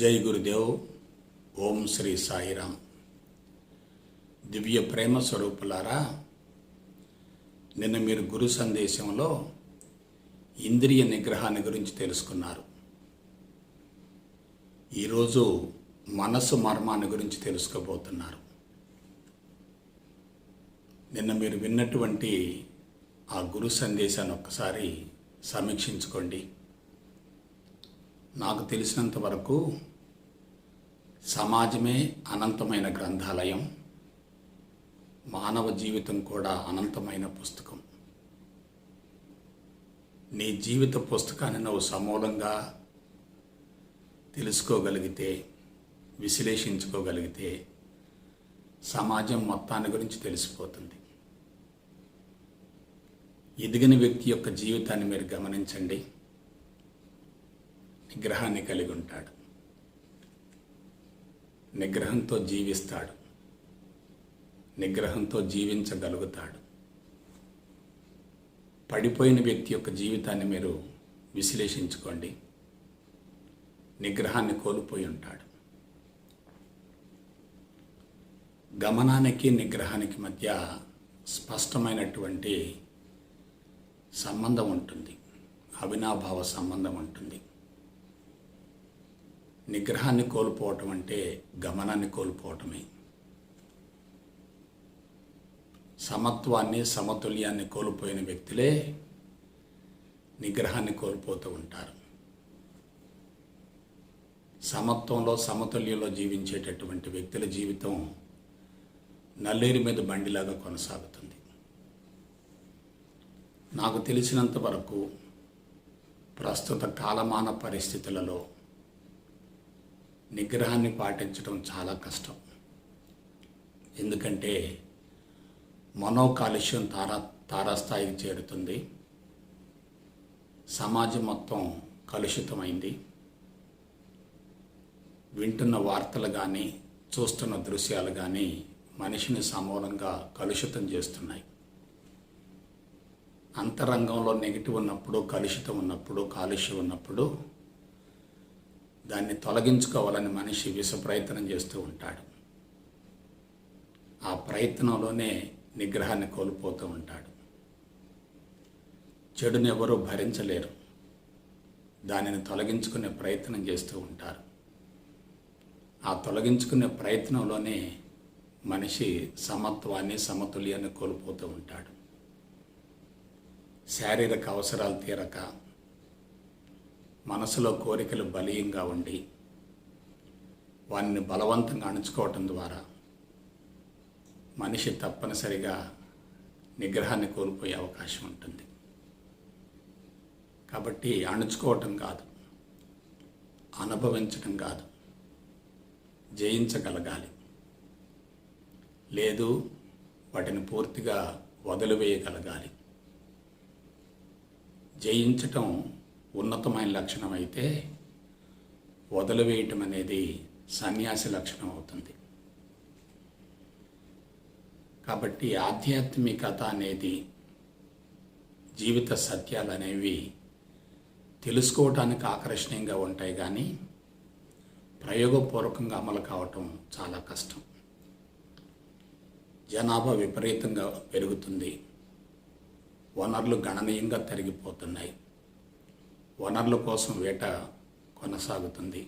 జై గురుదేవ్. ఓం శ్రీ సాయిరామ్. దివ్య ప్రేమ స్వరూపులారా, నిన్న మీరు గురు సందేశంలో ఇంద్రియ నిగ్రహాన్ని గురించి తెలుసుకున్నారు. ఈరోజు మనస్సు మర్మాన్ని గురించి తెలుసుకోబోతున్నారు. నిన్న మీరు విన్నటువంటి ఆ గురు సందేశాన్ని ఒక్కసారి సమీక్షించుకోండి. నాకు తెలిసినంత వరకు సమాజమే అనంతమైన గ్రంథాలయం, మానవ జీవితం కూడా అనంతమైన పుస్తకం. నీ జీవిత పుస్తకాన్ని నువ్వు సమూలంగా తెలుసుకోగలిగితే, విశ్లేషించుకోగలిగితే సమాజం మొత్తాన్ని గురించి తెలిసిపోతుంది. ఎదిగిన వ్యక్తి యొక్క జీవితాన్ని మీరు గమనించండి. నిగ్రహాన్ని కలిగి ఉంటాడు, నిగ్రహంతో జీవిస్తాడు, నిగ్రహంతో జీవించగలుగుతాడు. పడిపోయిన వ్యక్తి యొక్క జీవితాన్ని మీరు విశ్లేషించుకోండి. నిగ్రహాన్ని కోల్పోయి ఉంటాడు. గమనానికి నిగ్రహానికి మధ్య స్పష్టమైనటువంటి సంబంధం ఉంటుంది, అవినాభావ సంబంధం ఉంటుంది. నిగ్రహాన్ని కోల్పోవటం అంటే గమనాన్ని కోల్పోవటమే. సమత్వాన్ని, సమతుల్యాన్ని కోల్పోయిన వ్యక్తులే నిగ్రహాన్ని కోల్పోతూ ఉంటారు. సమత్వంలో, సమతుల్యంలో జీవించేటటువంటి వ్యక్తుల జీవితం నల్లేరు మీద బండిలాగా కొనసాగుతుంది. నాకు తెలిసినంత వరకు ప్రస్తుత కాలమాన పరిస్థితులలో నిగ్రహాన్ని పాటించడం చాలా కష్టం. ఎందుకంటే మనోకాలుష్యం తారాస్థాయికి చేరుతుంది. సమాజం మొత్తం కలుషితమైంది. వింటున్న వార్తలు కానీ, చూస్తున్న దృశ్యాలు కానీ మనిషిని సమూలంగా కలుషితం చేస్తున్నాయి. అంతరంగంలో నెగిటివ్ ఉన్నప్పుడు, కలుషితం ఉన్నప్పుడు, కాలుష్యం ఉన్నప్పుడు దాన్ని తొలగించుకోవాలని మనిషి విష ప్రయత్నం చేస్తూ ఉంటాడు. ఆ ప్రయత్నంలోనే నిగ్రహాన్ని కోల్పోతూ ఉంటాడు. చెడుని ఎవరూ భరించలేరు, దానిని తొలగించుకునే ప్రయత్నం చేస్తూ ఉంటారు. ఆ తొలగించుకునే ప్రయత్నంలోనే మనిషి సమత్వాన్ని, సమతుల్యాన్ని కోల్పోతూ ఉంటాడు. శారీరక అవసరాలు తీరక, మనసులో కోరికలు బలీయంగా ఉండి వాటిని బలవంతంగా అణుచుకోవటం ద్వారా మనిషి తప్పనిసరిగా నిగ్రహాన్ని కోల్పోయే అవకాశం ఉంటుంది. కాబట్టి అణుచుకోవటం కాదు, అనుభవించటం కాదు, జయించగలగాలి. లేదు, వాటిని పూర్తిగా వదిలివేయగలగాలి. జయించటం ఉన్నతమైన లక్షణం అయితే వదిలివేయటం అనేది సన్యాసి లక్షణం అవుతుంది. కాబట్టి ఆధ్యాత్మికత అనేది, జీవిత సత్యాలు అనేవి తెలుసుకోవటానికి ఆకర్షణీయంగా ఉంటాయి, కానీ ప్రయోగపూర్వకంగా అమలు కావటం చాలా కష్టం. జనాభా విపరీతంగా పెరుగుతుంది. వనరులు గణనీయంగా తరిగిపోతున్నాయి. వనరుల కోసం వేట కొనసాగుతుంది.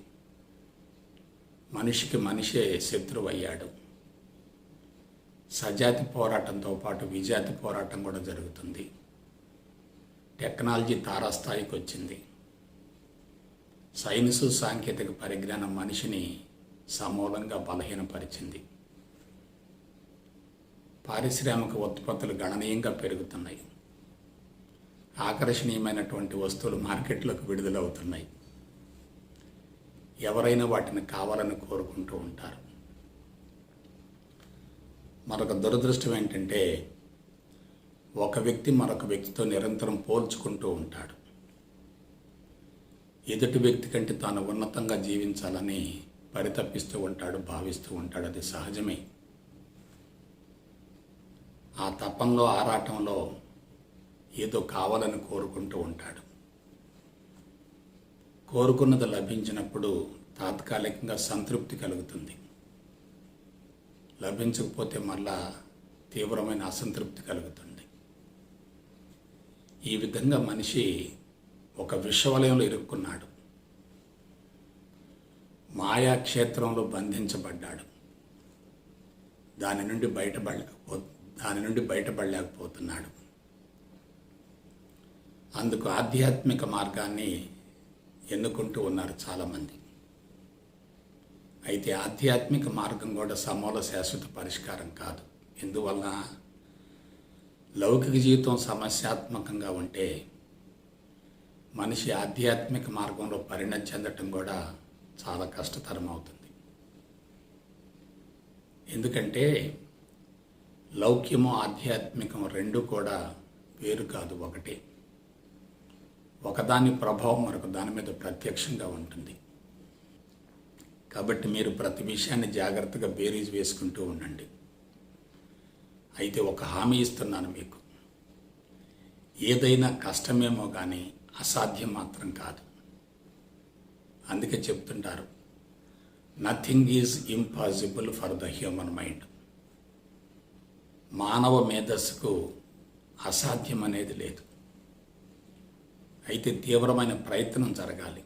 మనిషికి మనిషే శత్రువు అయ్యాడు. సజాతి పోరాటంతో పాటు విజాతి పోరాటం కూడా జరుగుతుంది. టెక్నాలజీ తారాస్థాయికి వచ్చింది. సైన్సు, సాంకేతిక పరిజ్ఞానం మనిషిని సమూలంగా బలహీనపరిచింది. పారిశ్రామిక ఉత్పత్తులు గణనీయంగా పెరుగుతున్నాయి. ఆకర్షణీయమైనటువంటి వస్తువులు మార్కెట్లోకి విడుదలవుతున్నాయి. ఎవరైనా వాటిని కావాలని కోరుకుంటూ ఉంటారు. మరొక దురదృష్టం ఏంటంటే, ఒక వ్యక్తి మరొక వ్యక్తితో నిరంతరం పోల్చుకుంటూ ఉంటాడు. ఎదుటి వ్యక్తి కంటే తాను ఉన్నతంగా జీవించాలని పరితపిస్తూ ఉంటాడు, భావిస్తూ ఉంటాడు. అది సహజమే. ఆ తపంలో, ఆరాటంలో ఏదో కావాలని కోరుకుంటూ ఉంటాడు. కోరుకున్నది లభించినప్పుడు తాత్కాలికంగా సంతృప్తి కలుగుతుంది. లభించకపోతే మళ్ళా తీవ్రమైన అసంతృప్తి కలుగుతుంది. ఈ విధంగా మనిషి ఒక విషవలయంలో ఇరుక్కున్నాడు. మాయాక్షేత్రంలో బంధించబడ్డాడు. దాని నుండి బయటపడలేకపోతున్నాడు. అందుకు ఆధ్యాత్మిక మార్గాన్ని ఎన్నుకుంటూ ఉన్నారు చాలామంది. అయితే ఆధ్యాత్మిక మార్గం కూడా సమూల శాశ్వత పరిష్కారం కాదు. ఎందువలన లౌకిక జీవితం సమస్యాత్మకంగా ఉంటే మనిషి ఆధ్యాత్మిక మార్గంలో పరిణతి చెందటం కూడా చాలా కష్టతరం అవుతుంది. ఎందుకంటే లౌక్యము ఆధ్యాత్మికం రెండు కూడా వేరు కాదు, ఒకటే. ఒకదాని ప్రభావం మరొక దాని మీద ప్రత్యక్షంగా ఉంటుంది. కాబట్టి మీరు ప్రతి విషయాన్ని జాగ్రత్తగా బేరీజ్ వేసుకుంటూ ఉండండి. అయితే ఒక హామీ ఇస్తున్నాను మీకు, ఏదైనా కష్టమేమో కానీ అసాధ్యం మాత్రం కాదు. అందుకే చెప్తుంటారు, nothing is impossible for the human mind. మానవ మేధస్సుకు అసాధ్యం అనేది లేదు. అయితే తీవ్రమైన ప్రయత్నం జరగాలి,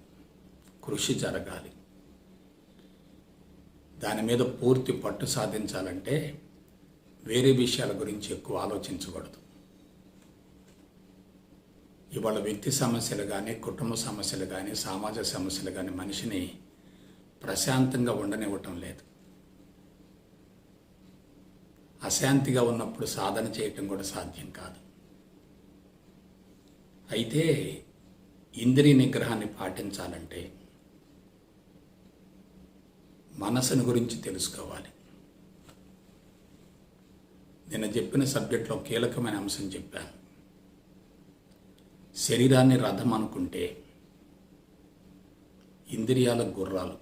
కృషి జరగాలి. దాని మీద పూర్తి పట్టు సాధించాలంటే వేరే విషయాల గురించి ఎక్కువ ఆలోచించకూడదు. ఇవాళ వ్యక్తి సమస్యలు కానీ, కుటుంబ సమస్యలు కానీ, సామాజిక సమస్యలు కానీ మనిషిని ప్రశాంతంగా ఉండనివ్వటం లేదు. అశాంతిగా ఉన్నప్పుడు సాధన చేయటం కూడా సాధ్యం కాదు. అయితే ఇంద్రియ నిగ్రహాన్ని పాటించాలంటే మనసుని గురించి తెలుసుకోవాలి. నేను చెప్పిన సబ్జెక్ట్లో కీలకమైన అంశం చెప్పాను. శరీరాన్ని రథం అనుకుంటే ఇంద్రియాల గుర్రాలు,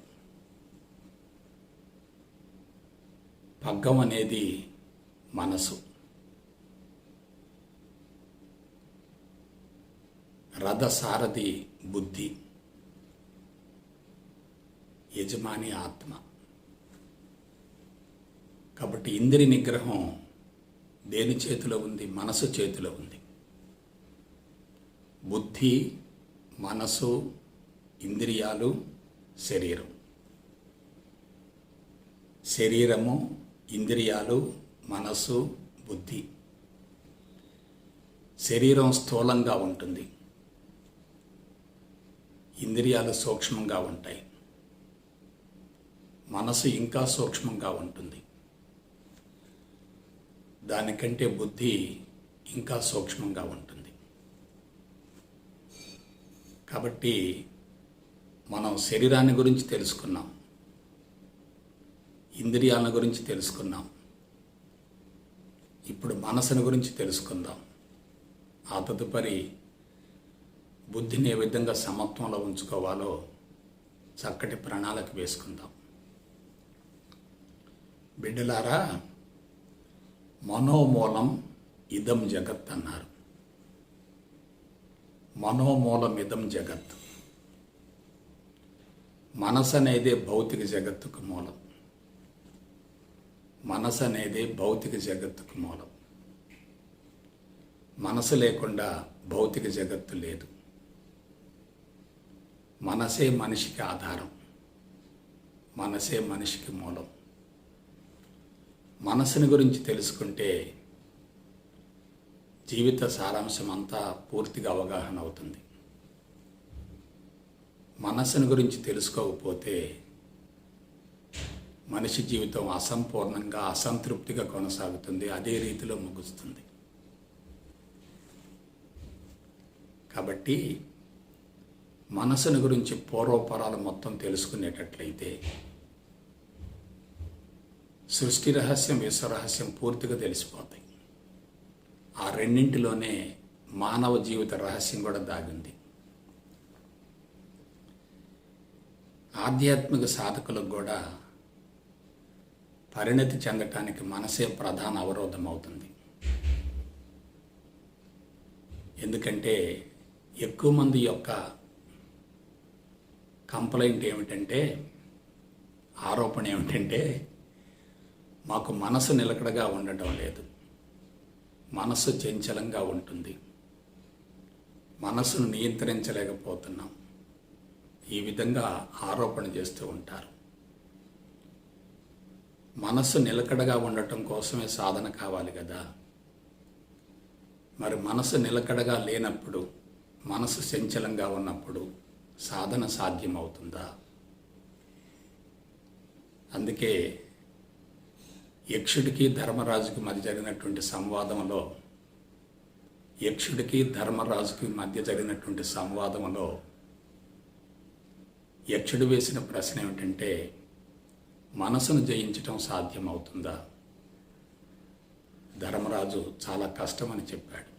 పగ్గం అనేది మనసు, రథసారథి బుద్ధి, యజమాని ఆత్మ. కాబట్టి ఇంద్రియ నిగ్రహం దేని చేతిలో ఉంది? మనసు చేతిలో ఉంది. బుద్ధి, మనసు, ఇంద్రియాలు, శరీరం. శరీరము, ఇంద్రియాలు, మనసు, బుద్ధి. శరీరం స్థూలంగా ఉంటుంది, ఇంద్రియాలు సూక్ష్మంగా ఉంటాయి, మనసు ఇంకా సూక్ష్మంగా ఉంటుంది, దానికంటే బుద్ధి ఇంకా సూక్ష్మంగా ఉంటుంది. కాబట్టి మనం శరీరాన్ని గురించి తెలుసుకున్నాం, ఇంద్రియాల గురించి తెలుసుకున్నాం, ఇప్పుడు మనసుని గురించి తెలుసుకుందాం. ఆ తదుపరి బుద్ధిని ఏ విధంగా సమత్వంలో ఉంచుకోవాలో చక్కటి ప్రణాళిక వేసుకుందాం. బిడ్డలారా, మనోమూలం ఇదం జగత్ అన్నారు. మనోమూలం ఇదం జగత్. మనసు అనేదే భౌతిక జగత్తుకు మూలం. మనసు అనేదే భౌతిక జగత్తుకు మూలం. మనసు లేకుండా భౌతిక జగత్తు లేదు. మనసే మనిషికి ఆధారం, మనసే మనిషికి మూలం. మనసుని గురించి తెలుసుకుంటే జీవిత సారాంశం అంతా పూర్తిగా అవగాహన అవుతుంది. మనసుని గురించి తెలుసుకోకపోతే మనిషి జీవితం అసంపూర్ణంగా, అసంతృప్తిగా కొనసాగుతుంది, అదే రీతిలో ముగుస్తుంది. కాబట్టి మనసుని గురించి పూర్వపరాలు మొత్తం తెలుసుకునేటట్లయితే సృష్టి రహస్యం, విశ్వ రహస్యం పూర్తిగా తెలిసిపోతాయి. ఆ రెండింటిలోనే మానవ జీవిత రహస్యం కూడా దాగింది. ఆధ్యాత్మిక సాధకులకు కూడా పరిణతి చెందటానికి మనసే ప్రధాన అవరోధం అవుతుంది. ఎందుకంటే ఎక్కువ మంది యొక్క కంప్లైంట్ ఏమిటంటే ఆరోపణ ఏమిటంటే మాకు మనసు నిలకడగా ఉండటం లేదు, మనసు చంచలంగా ఉంటుంది, మనసును నియంత్రించలేకపోతున్నాం, ఈ విధంగా ఆరోపణ చేస్తూ ఉంటారు. మనసు నిలకడగా ఉండటం కోసమే సాధన కావాలి కదా. మరి మనసు నిలకడగా లేనప్పుడు, మనసు చంచలంగా ఉన్నప్పుడు సాధన సాధ్యమవుతుందా? అందుకే యక్షుడికి ధర్మరాజుకి మధ్య జరిగినటువంటి సంవాదంలో యక్షుడు వేసిన ప్రశ్న ఏమిటంటే, మనసును జయించటం సాధ్యమవుతుందా? ధర్మరాజు చాలా కష్టమని చెప్పాడు.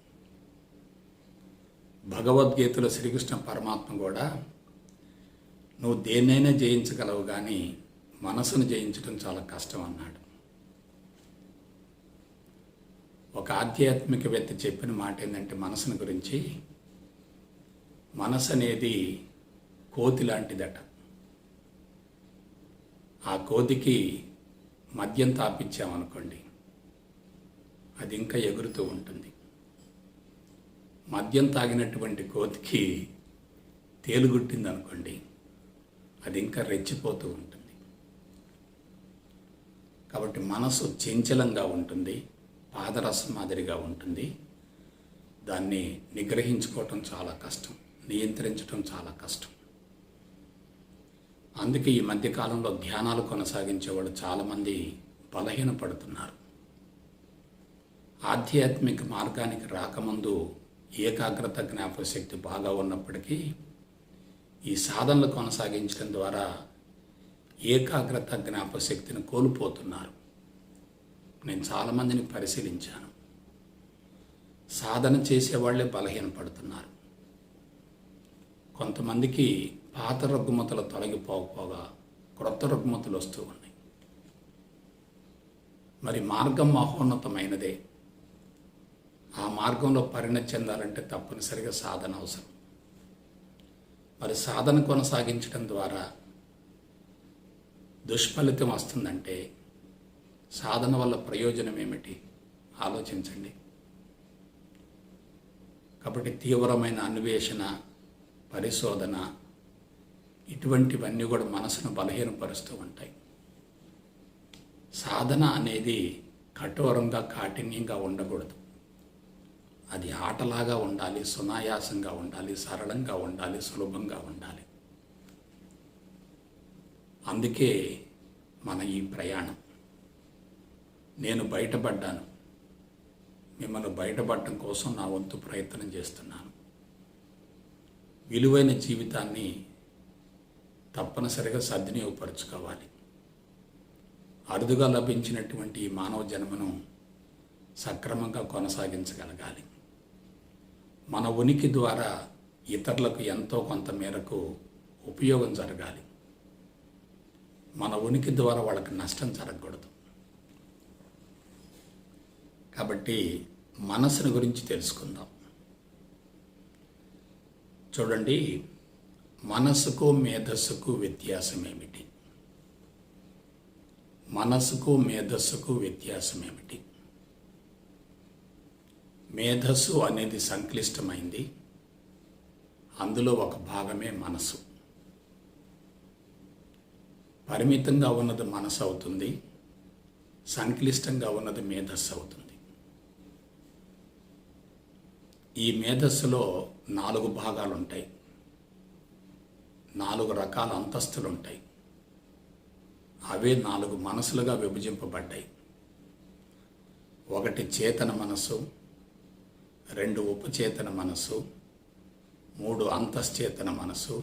భగవద్గీతలో శ్రీకృష్ణ పరమాత్మ కూడా నువ్వు దేన్నైనా జయించగలవు కానీ మనసును జయించడం చాలా కష్టం అన్నాడు. ఒక ఆధ్యాత్మికవేత్త చెప్పిన మాట ఏంటంటే మనసుని గురించి, మనసు అనేది కోతి లాంటిదట. ఆ కోతికి మద్యం తాపించామనుకోండి, అది ఇంకా ఎగురుతూ ఉంటుంది. మద్యం తాగినటువంటి కోతికి తేలుగుట్టిందనుకోండి, అది ఇంకా రెచ్చిపోతూ ఉంటుంది. కాబట్టి మనసు చంచలంగా ఉంటుంది, పాదరసం మాదిరిగా ఉంటుంది. దాన్ని నిగ్రహించుకోవటం చాలా కష్టం, నియంత్రించటం చాలా కష్టం. అందుకే ఈ మధ్యకాలంలో ధ్యానాలు కొనసాగించేవాళ్ళు చాలామంది బలహీనపడుతున్నారు. ఆధ్యాత్మిక మార్గానికి రాకముందు ఏకాగ్రత జ్ఞాపకశక్తి బాగా ఉన్నప్పటికీ ఈ సాధనలు కొనసాగించడం ద్వారా ఏకాగ్రత జ్ఞాపకశక్తిని కోల్పోతున్నారు. నేను చాలామందిని పరిశీలించాను. సాధన చేసేవాళ్లే బలహీనపడుతున్నారు. కొంతమందికి పాత రుగ్మతలు తొలగిపోకపోగా క్రొత్త రుగ్మతలు వస్తూ ఉన్నాయి. మరి మార్గం మహోన్నతమైనదే. ఆ మార్గంలో పరిణతి చెందాలంటే తప్పనిసరిగా సాధన అవసరం. మరి సాధన కొనసాగించడం ద్వారా దుష్ఫలితం వస్తుందంటే సాధన వల్ల ప్రయోజనం ఏమిటి ఆలోచించండి. కాబట్టి తీవ్రమైన అన్వేషణ, పరిశోధన ఇటువంటివన్నీ కూడా మనసును బలహీనపరుస్తూ ఉంటాయి. సాధన అనేది కఠోరంగా, కాఠిన్యంగా ఉండకూడదు. అది ఆటలాగా ఉండాలి, సునాయాసంగా ఉండాలి, సరళంగా ఉండాలి, సులభంగా ఉండాలి. అందుకే మన ఈ ప్రయాణం. నేను బయటపడ్డాను, మిమ్మల్ని బయటపడటం కోసం నా వంతు ప్రయత్నం చేస్తున్నాను. విలువైన జీవితాన్ని తప్పనిసరిగా సద్వినియోగపరుచుకోవాలి. అరుదుగా లభించినటువంటి ఈ మానవ జన్మను సక్రమంగా కొనసాగించగలగాలి. మన ఉనికి ద్వారా ఇతరులకు ఎంతో కొంత మేరకు ఉపయోగం జరగాలి. మన ఉనికి ద్వారా వాళ్ళకి నష్టం జరగకూడదు. కాబట్టి మనసుని గురించి తెలుసుకుందాం. చూడండి, మనసుకు మేధస్సుకు వ్యత్యాసం ఏమిటి? మనసుకు మేధస్సుకు వ్యత్యాసం ఏమిటి? మేధస్సు అనేది సంక్లిష్టమైంది. అందులో ఒక భాగమే మనసు. పరిమితంగా ఉన్నది మనసు అవుతుంది, సంక్లిష్టంగా ఉన్నది మేధస్సు అవుతుంది. ఈ మేధస్సులో 4 భాగాలు ఉంటాయి, 4 రకాల అంతస్తులు ఉంటాయి. అవే 4 మనసులుగా విభజింపబడ్డాయి. 1 చేతన మనసు, 2 ఉపచేతన మనసు, 3 అంతశ్చేతన మనసు,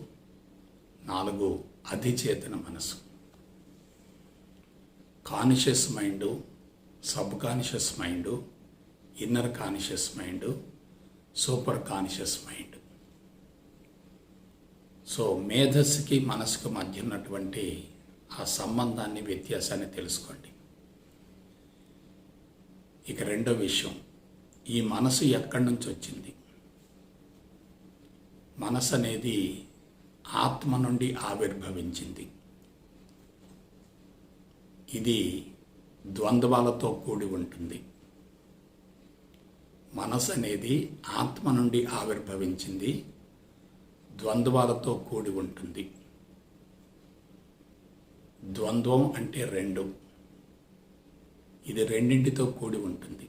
4 అధిచేతన మనసు. Conscious mind, sub conscious mind, inner conscious mind, super conscious mind. So మేధస్సుకి మనసుకు మధ్య ఉన్నటువంటి ఆ సంబంధాన్ని, వ్యత్యాసాన్ని తెలుసుకోండి. ఇక రెండో విషయం, ఈ మనసు ఎక్కడి నుంచి వచ్చింది? మనసు అనేది ఆత్మ నుండి ఆవిర్భవించింది. ఇది ద్వంద్వాలతో కూడి ఉంటుంది. మనసు అనేది ఆత్మ నుండి ఆవిర్భవించింది, ద్వంద్వాలతో కూడి ఉంటుంది. ద్వంద్వం అంటే రెండు, ఇది రెండింటితో కూడి ఉంటుంది.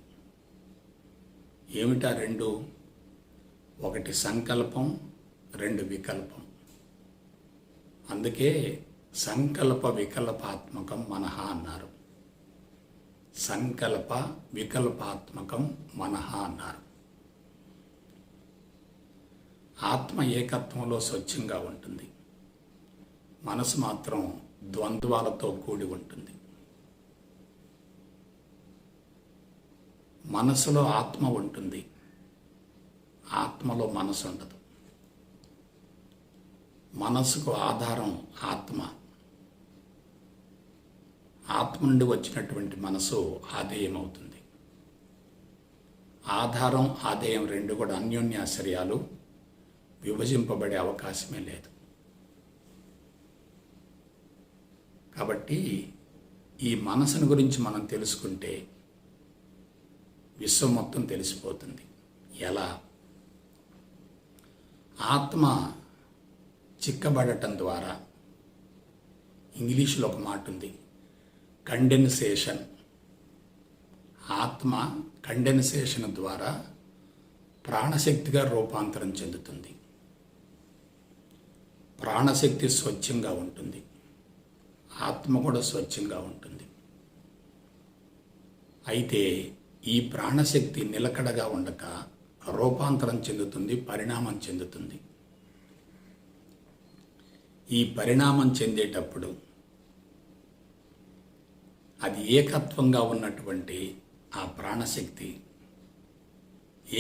ఏమిటా రెండు? ఒకటి సంకల్పం, రెండు వికల్పం. అందుకే సంకల్ప వికల్పాత్మకం మనః అన్నారు. సంకల్ప వికల్పాత్మకం మనః అన్నారు. ఆత్మ ఏకత్వంలో స్వచ్ఛంగా ఉంటుంది, మనసు మాత్రం ద్వంద్వాలతో కూడి ఉంటుంది. మనసులో ఆత్మ ఉంటుంది, ఆత్మలో మనసు ఉండదు. మనసుకు ఆధారం ఆత్మ, ఆత్మ నుండి వచ్చినటువంటి మనసు ఆధేయం అవుతుంది. ఆధారం ఆధేయం రెండు కూడా అన్యోన్యాశ్రయాలు, విభజింపబడే అవకాశమే లేదు. కాబట్టి ఈ మనసును గురించి మనం తెలుసుకుంటే విశ్వం మొత్తం తెలిసిపోతుంది. ఎలా? ఆత్మ చిక్కబడటం ద్వారా, ఇంగ్లీష్లో ఒక మాట ఉంది, కండెన్సేషన్. ఆత్మ కండెన్సేషన్ ద్వారా ప్రాణశక్తిగా రూపాంతరం చెందుతుంది. ప్రాణశక్తి స్వచ్ఛంగా ఉంటుంది, ఆత్మ కూడా స్వచ్ఛంగా ఉంటుంది. అయితే ఈ ప్రాణశక్తి నిలకడగా ఉండక రూపాంతరం చెందుతుంది, పరిణామం చెందుతుంది. ఈ పరిణామం చెందేటప్పుడు అది ఏకత్వంగా ఉన్నటువంటి ఆ ప్రాణశక్తి,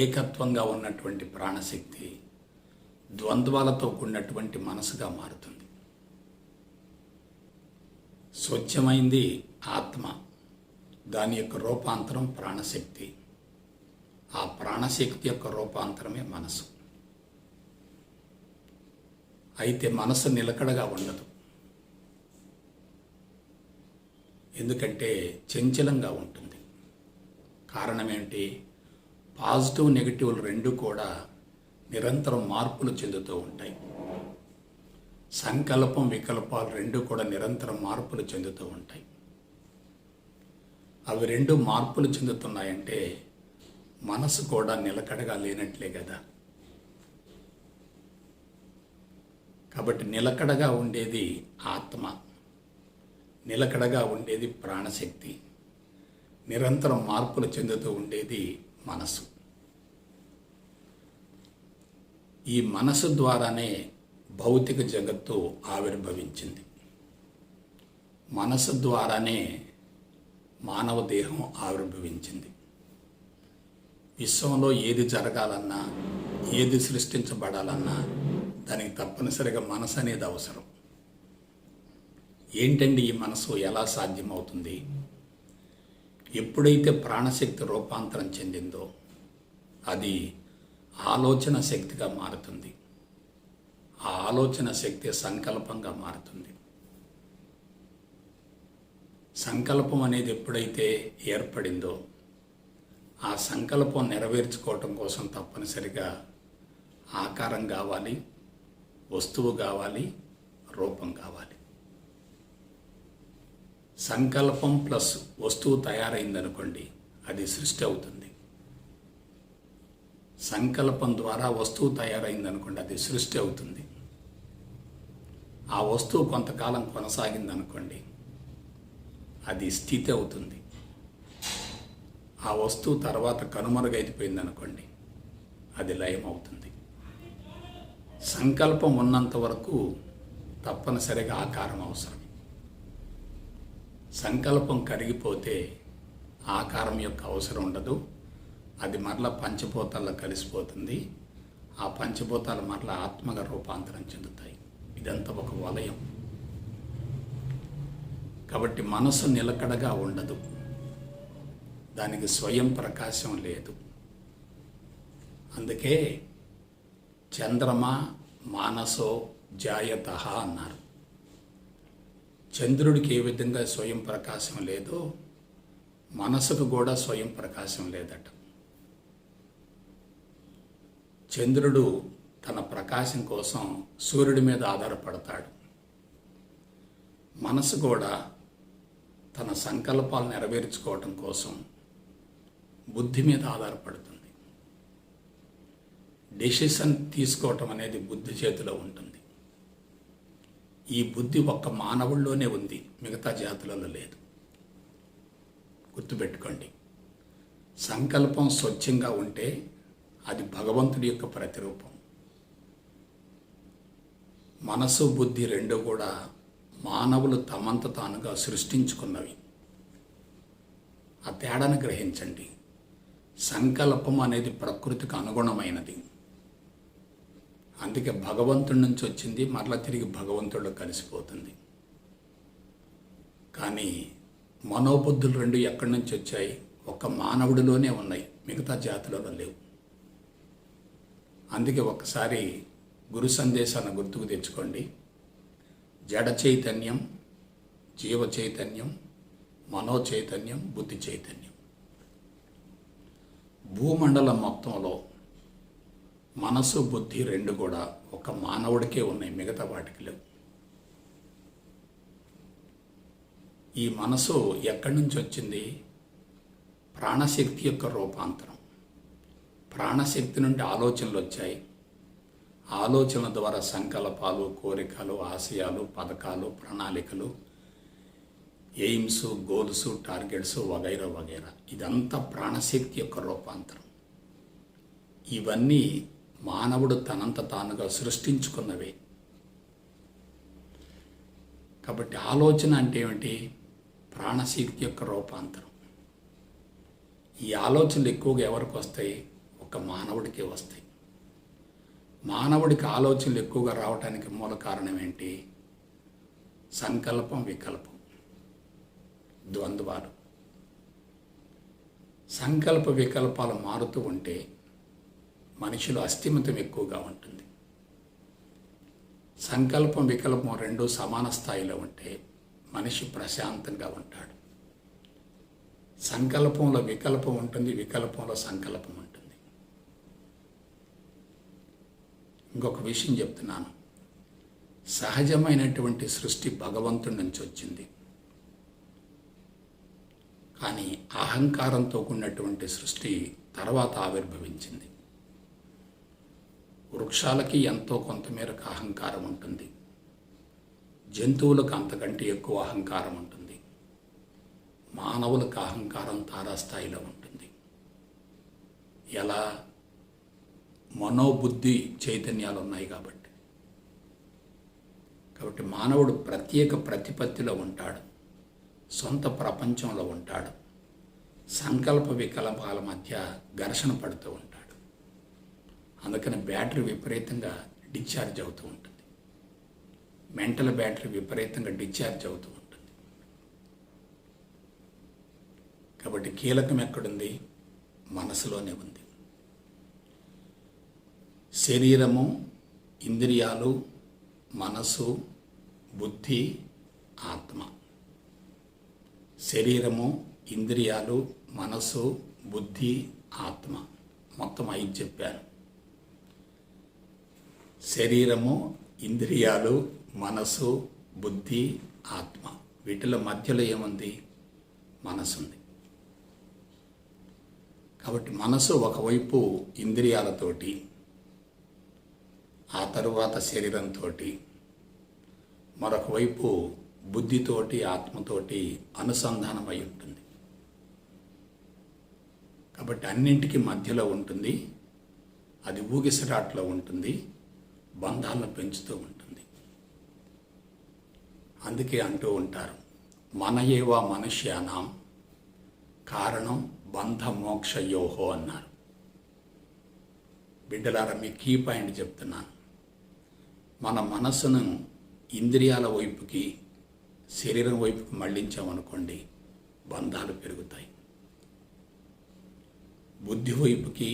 ఏకత్వంగా ఉన్నటువంటి ప్రాణశక్తి ద్వంద్వాలతో కూడినటువంటి మనసుగా మారుతుంది. స్వచ్ఛమైంది ఆత్మ, దాని యొక్క రూపాంతరం ప్రాణశక్తి, ఆ ప్రాణశక్తి యొక్క రూపాంతరమే మనసు. అయితే మనసు నిలకడగా ఉండదు, ఎందుకంటే చంచలంగా ఉంటుంది. కారణం ఏంటి? పాజిటివ్ నెగిటివ్లు రెండు కూడా నిరంతరం మార్పులు చెందుతూ ఉంటాయి. సంకల్పం వికల్పాలు రెండు కూడా నిరంతరం మార్పులు చెందుతూ ఉంటాయి. అవి రెండు మార్పులు చెందుతున్నాయంటే మనసు కూడా నిలకడగా లేనట్లే కదా. కాబట్టి నిలకడగా ఉండేది ఆత్మ, నిలకడగా ఉండేది ప్రాణశక్తి, నిరంతరం మార్పులు చెందుతూ ఉండేది మనసు. ఈ మనసు ద్వారానే భౌతిక జగత్తు ఆవిర్భవించింది. మనసు ద్వారానే మానవ దేహం ఆవిర్భవించింది. విశ్వంలో ఏది జరగాలన్నా, ఏది సృష్టించబడాలన్నా దానికి తప్పనిసరిగా మనసు అనేది అవసరం. ఏంటండి ఈ మనసు ఎలా సాధ్యమవుతుంది? ఎప్పుడైతే ప్రాణశక్తి రూపాంతరం చెందిందో అది ఆలోచన శక్తిగా మారుతుంది. ఆ ఆలోచన శక్తి సంకల్పంగా మారుతుంది. సంకల్పం అనేది ఎప్పుడైతే ఏర్పడిందో ఆ సంకల్పం నెరవేర్చుకోవటం కోసం తప్పనిసరిగా ఆకారం కావాలి, వస్తువు కావాలి, రూపం కావాలి. సంకల్పం ప్లస్ వస్తువు తయారైందనుకోండి, అది సృష్టి అవుతుంది. సంకల్పం ద్వారా వస్తువు తయారైందనుకోండి, అది సృష్టి అవుతుంది. ఆ వస్తువు కొంతకాలం కొనసాగిందనుకోండి, అది స్థితి అవుతుంది. ఆ వస్తువు తర్వాత కనుమరుగైపోయిందనుకోండి, అది లయం అవుతుంది. సంకల్పం ఉన్నంత వరకు తప్పనిసరిగా ఆకారం అవసరం. సంకల్పం కరిగిపోతే ఆకారం యొక్క అవసరం ఉండదు. అది మరలా పంచభూతాల్లో కలిసిపోతుంది. ఆ పంచభూతాలు మరలా ఆత్మగా రూపాంతరం చెందుతాయి. ఇదంతా ఒక వలయం. కాబట్టి మనసు నిలకడగా ఉండదు, దానికి స్వయం ప్రకాశం లేదు. అందుకే చంద్రమా మానసో జాయతః అన్నారు. చంద్రుడికి ఏ విధంగా స్వయం ప్రకాశం లేదో మనసుకు కూడా స్వయం ప్రకాశం లేదట. చంద్రుడు తన ప్రకాశం కోసం సూర్యుడి మీద ఆధారపడతాడు. మనసు కూడా తన సంకల్పాలు నెరవేర్చుకోవటం కోసం బుద్ధి మీద ఆధారపడుతుంది. డెసిషన్ తీసుకోవటం అనేది బుద్ధి చేతిలో ఉంటుంది. ఈ బుద్ధి ఒక్క మానవుల్లోనే ఉంది, మిగతా జాతులలో లేదు. గుర్తుపెట్టుకోండి, సంకల్పం స్వచ్ఛంగా ఉంటే అది భగవంతుడి యొక్క ప్రతిరూపం. మనసు బుద్ధి రెండు కూడా మానవులు తమంత తానుగా సృష్టించుకున్నవి. ఆ తేడాను గ్రహించండి. సంకల్పం అనేది ప్రకృతికి అనుగుణమైనది. అందుకే భగవంతుడి నుంచి వచ్చింది, మరలా తిరిగి భగవంతుడిలో కలిసిపోతుంది. కానీ మనోబుద్ధులు రెండు ఎక్కడి నుంచి వచ్చాయి? ఒక్క మానవుడిలోనే ఉన్నాయి, మిగతా జాతులలో లేవు. అందుకే ఒక్కసారి గురు సందేశాన్ని గుర్తుకు తెచ్చుకోండి. జడ చైతన్యం, జీవ చైతన్యం, మనో చైతన్యం, బుద్ధి చైతన్యం. భూమండలం మొత్తంలో మనసు బుద్ధి రెండు కూడా ఒక మానవుడికే ఉన్నాయి, మిగతా వాటికి లేవు. ఈ మనసు ఎక్కడి నుంచి వచ్చింది? ప్రాణశక్తి యొక్క రూపాంతరం. ప్రాణశక్తి నుండి ఆలోచనలు వచ్చాయి. ఆలోచనల ద్వారా సంకల్పాలు, కోరికలు, ఆశయాలు, పథకాలు, ప్రణాళికలు, ఎయిమ్స్, గోల్స్, టార్గెట్స్ వగైరా వగైరా. ఇదంతా ప్రాణశక్తి యొక్క రూపాంతరం. ఇవన్నీ మానవుడు తనంత తానుగా సృష్టించుకున్నవే. కాబట్టి ఆలోచన అంటే ఏమిటి? ప్రాణశక్తి యొక్క రూపాంతరం. ఈ ఆలోచనలు ఎక్కువగా ఎవరికి వస్తాయి? ఒక మానవుడికే వస్తాయి. మానవుడికి ఆలోచనలు ఎక్కువగా రావడానికి మూల కారణం ఏంటి? సంకల్పం, వికల్పం, ద్వంద్వాలు. సంకల్ప వికల్పాలు మారుతూ ఉంటే మనిషిలో అస్థిమితం ఎక్కువగా ఉంటుంది. సంకల్పం వికల్పం రెండు సమాన స్థాయిలో ఉంటే మనిషి ప్రశాంతంగా ఉంటాడు. సంకల్పంలో వికల్పం ఉంటుంది, వికల్పంలో సంకల్పం ఉంటుంది. ఇంకొక విషయం చెప్తున్నాను. సహజమైనటువంటి సృష్టి భగవంతుడి నుంచి వచ్చింది. కానీ అహంకారంతో కూడినటువంటి సృష్టి తర్వాత ఆవిర్భవించింది. వృక్షాలకి ఎంతో కొంతమేరకు అహంకారం ఉంటుంది. జంతువులకు అంతకంటే ఎక్కువ అహంకారం ఉంటుంది. మానవులకు అహంకారం తారాస్థాయిలో ఉంటుంది. ఎలా? మనోబుద్ధి చైతన్యాలు ఉన్నాయి కాబట్టి. మానవుడు ప్రత్యేక ప్రతిపత్తిలో ఉంటాడు, సొంత ప్రపంచంలో ఉంటాడు. సంకల్ప వికల్పాల మధ్య ఘర్షణ పడుతూ ఉంటాడు. అందుకని బ్యాటరీ విపరీతంగా డిశ్చార్జ్ అవుతూ ఉంటుంది. మెంటల్ బ్యాటరీ విపరీతంగా డిశ్చార్జ్ అవుతూ ఉంటుంది. కాబట్టి కీలకం ఎక్కడుంది? మనసులోనే ఉంది. శరీరము, ఇంద్రియాలు, మనసు, బుద్ధి, ఆత్మ. శరీరము, ఇంద్రియాలు, మనసు, బుద్ధి, ఆత్మ. మొత్తం 5 చెప్పాను. శరీరము, ఇంద్రియాలు, మనసు, బుద్ధి, ఆత్మ. వీటిలో మధ్యలో ఏముంది? మనసు ఉంది. కాబట్టి మనసు ఒకవైపు ఇంద్రియాలతోటి, ఆ తరువాత శరీరంతో, మరొక వైపు బుద్ధితోటి, ఆత్మతోటి అనుసంధానమై ఉంటుంది. కాబట్టి అన్నింటికి మధ్యలో ఉంటుంది. అది ఊగిసలాట్లో ఉంటుంది, బంధాలను పెంచుతూ ఉంటుంది. అందుకే అంటూ ఉంటారు, మన ఏవ మనుష్యానాం కారణం బంధ మోక్షయోహో అన్నారు. బిడ్డలారా, మీ కీ పాయింట్ చెప్తున్నాను. మన మనసును ఇంద్రియాల వైపుకి, శరీరం వైపుకి మళ్ళించామనుకోండి, బంధాలు పెరుగుతాయి. బుద్ధి వైపుకి,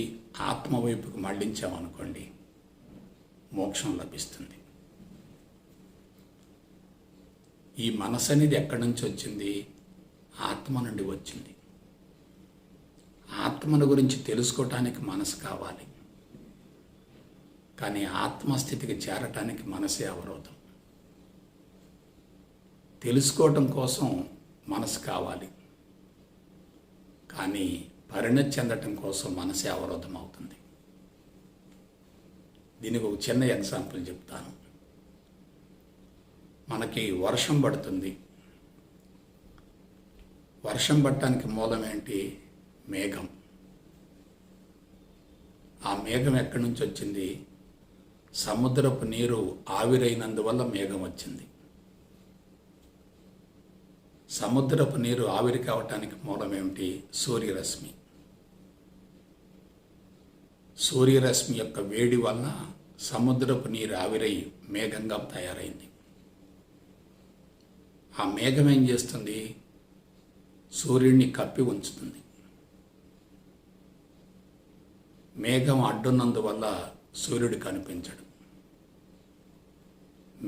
ఆత్మ వైపుకి మళ్ళించామనుకోండి, మోక్షం లభిస్తుంది. ఈ మనసు అనేది ఎక్కడి నుంచి వచ్చింది? ఆత్మ నుండి వచ్చింది. ఆత్మను గురించి తెలుసుకోవటానికి మనసు కావాలి, కానీ ఆత్మస్థితికి చేరటానికి మనసే అవరోధం. తెలుసుకోవటం కోసం మనసు కావాలి, కానీ పరిణతి చెందటం కోసం మనసే అవరోధం అవుతుంది. దీనికి ఒక చిన్న ఎగ్జాంపుల్ చెప్తాను. మనకి వర్షం పడుతుంది. వర్షం పడటానికి మూలం ఏంటి? మేఘం. ఆ మేఘం ఎక్కడి నుంచి వచ్చింది? సముద్రపు నీరు ఆవిరైనందువల్ల మేఘం వచ్చింది. సముద్రపు నీరు ఆవిరి కావటానికి మూలం ఏమిటి? సూర్యరశ్మి. సూర్యరశ్మి యొక్క వేడి వలన సముద్రపు నీరు ఆవిరై మేఘంగా తయారైంది. ఆ మేఘం ఏం చేస్తుంది? సూర్యుడిని కప్పి ఉంచుతుంది. మేఘం అడ్డున్నందువల్ల సూర్యుడు కనిపించడు.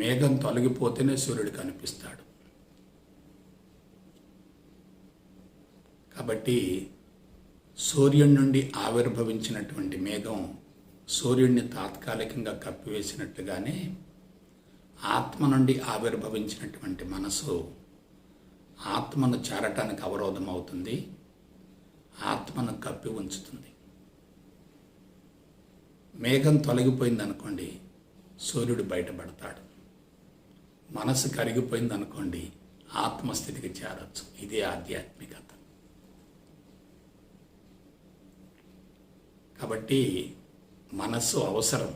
మేఘం తొలగిపోతేనే సూర్యుడు కనిపిస్తాడు. కాబట్టి సూర్యుడి నుండి ఆవిర్భవించినటువంటి మేఘం సూర్యుడిని తాత్కాలికంగా కప్పివేసినట్లుగానే ఆత్మ నుండి ఆవిర్భవించినటువంటి మనసు ఆత్మను చేరటానికి అవరోధం అవుతుంది, ఆత్మను కప్పి ఉంచుతుంది. మేఘం తొలగిపోయిందనుకోండి, సూర్యుడు బయటపడతాడు. మనసు కరిగిపోయిందనుకోండి, ఆత్మస్థితికి చేరవచ్చు. ఇదే ఆధ్యాత్మికత. కాబట్టి మనస్సు అవసరం,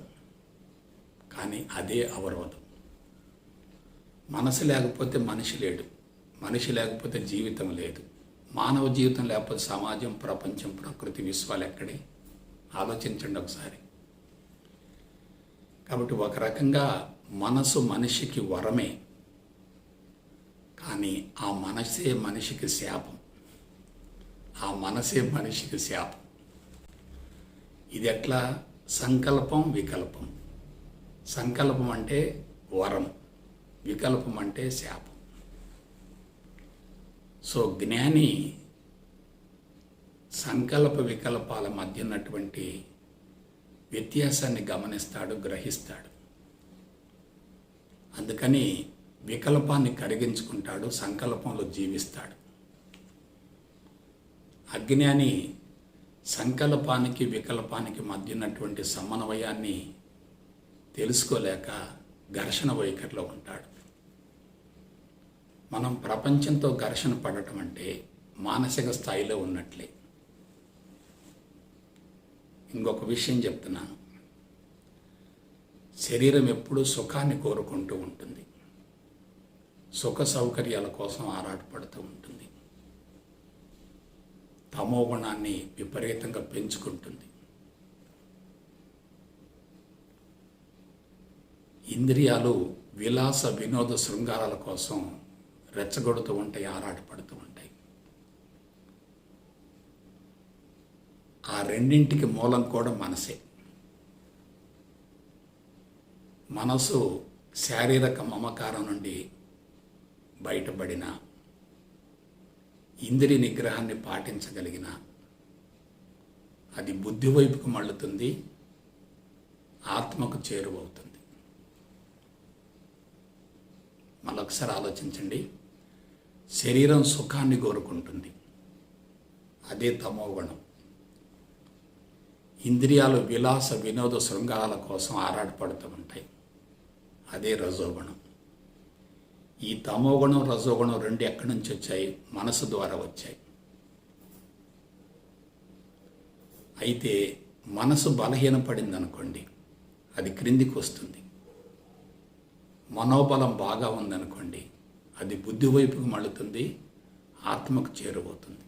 కానీ అదే అవరోధం. మనసు లేకపోతే మనిషి లేడు, మనిషి లేకపోతే జీవితం లేదు. మానవ జీవితం లేకపోతే సమాజం, ప్రపంచం, ప్రకృతి, విశ్వాలు ఎక్కడే? ఆలోచించండి ఒకసారి. కాబట్టి ఒక రకంగా మనసు మనిషికి వరమే, కానీ ఆ మనసే మనిషికి శాపం. ఆ మనసే మనిషికి శాపం. ఇది ఎట్లా? సంకల్పం, వికల్పం. సంకల్పం అంటే వరం, వికల్పం అంటే శాపం. సో జ్ఞాని సంకల్ప వికల్పాల మధ్య ఉన్నటువంటి వ్యత్యాసాన్ని గమనిస్తాడు, గ్రహిస్తాడు. అందుకని వికల్పాన్ని కరిగించుకుంటాడు, సంకల్పంలో జీవిస్తాడు. అజ్ఞాని సంకల్పానికి వికల్పానికి మధ్య ఉన్నటువంటి సమన్వయాన్ని తెలుసుకోలేక ఘర్షణ వైఖరిలో ఉంటాడు. మనం ప్రపంచంతో ఘర్షణ పడటం అంటే మానసిక స్థాయిలో ఉన్నట్లే. ఇంకొక విషయం చెప్తున్నాను. శరీరం ఎప్పుడూ సుఖాన్ని కోరుకుంటూ ఉంటుంది, సుఖ సౌకర్యాల కోసం ఆరాటపడుతూ ఉంటుంది, తమో గుణాన్ని విపరీతంగా పెంచుకుంటుంది. ఇంద్రియాలు విలాస వినోద శృంగారాల కోసం రెచ్చగొడుతూ ఉంటాయి, ఆరాటపడుతూ ఉంటాయి. ఆ రెండింటికి మూలం కూడా మనసే. మనసు శారీరక మమకారం నుండి బయటపడిన, ఇంద్రియ నిగ్రహాన్ని పాటించగలిగిన, అది బుద్ధి వైపుకు మళ్ళుతుంది, ఆత్మకు చేరువవుతుంది. మళ్ళొకసారి ఆలోచించండి. శరీరం సుఖాన్ని కోరుకుంటుంది, అదే తమోగుణం. ఇంద్రియాలు విలాస వినోద శృంగారాల కోసం ఆరాటపడుతూ ఉంటాయి, అదే రజోగుణం. ఈ తమోగుణం, రజోగుణం రెండు ఎక్కడి నుంచి వచ్చాయి? మనసు ద్వారా వచ్చాయి. అయితే మనసు బలహీనపడింది అనుకోండి, అది క్రిందికి వస్తుంది. మనోబలం బాగా ఉందనుకోండి, అది బుద్ధి వైపుకు మళ్ళుతుంది, ఆత్మకు చేరువవుతుంది.